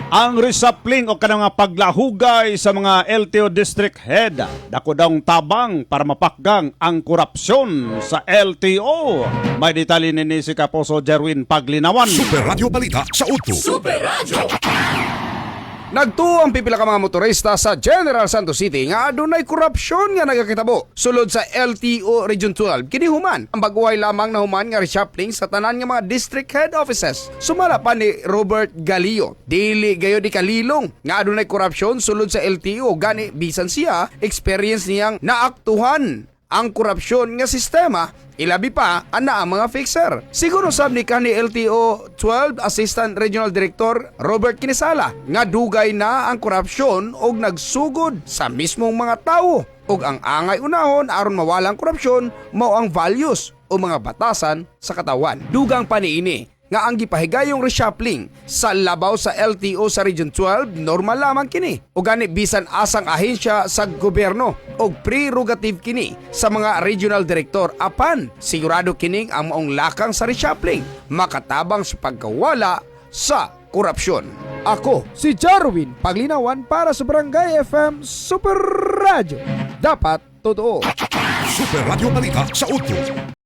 Ang reshuffling o kanang nga paglahugay sa mga LTO District Head dako daw tabang para mapakgang ang korupsyon sa LTO. May detalye ni si Kaposo Jerwin Paglinawan. Super Radio Balita sa Uto. Nagtuo ang pipila ka mga motorista sa General Santos City nga adunay korupsyon nga nagakitabo sulod sa LTO Region 12. Kini human ang baguhay lamang na human nga reshuffling sa tanan nga mga district head offices. Sumala pa ni Robert Galillo. Dili gayo di kalilong nga adunay korupsyon sulod sa LTO gani bisan siya experience niyang naaktuhan ang korupsyon nga sistema, ilabi pa ana ang mga fixer. Siguro sab ni kanhi LTO 12 Assistant Regional Director Robert Kinisala nga dugay na ang korupsyon og nagsugod sa mismong mga tawo ug ang angay unahon aron mawala ang korupsyon mao ang values o mga batasan sa katawan. Dugang pa niini nga ang gipahigayong reshuffling sa labaw sa LTO sa Region 12 normal lamang kini o gani bisan asang ahensya sa gobyerno o prerogative kini sa mga regional director apan sigurado kining ang maong lakang sa reshuffling makatabang sa pagkawala sa korupsyon. Ako si Jarwin Paglinawan para sa Barangay FM Super Radio. Dapat totoo. Super Radio Balita sa Uto.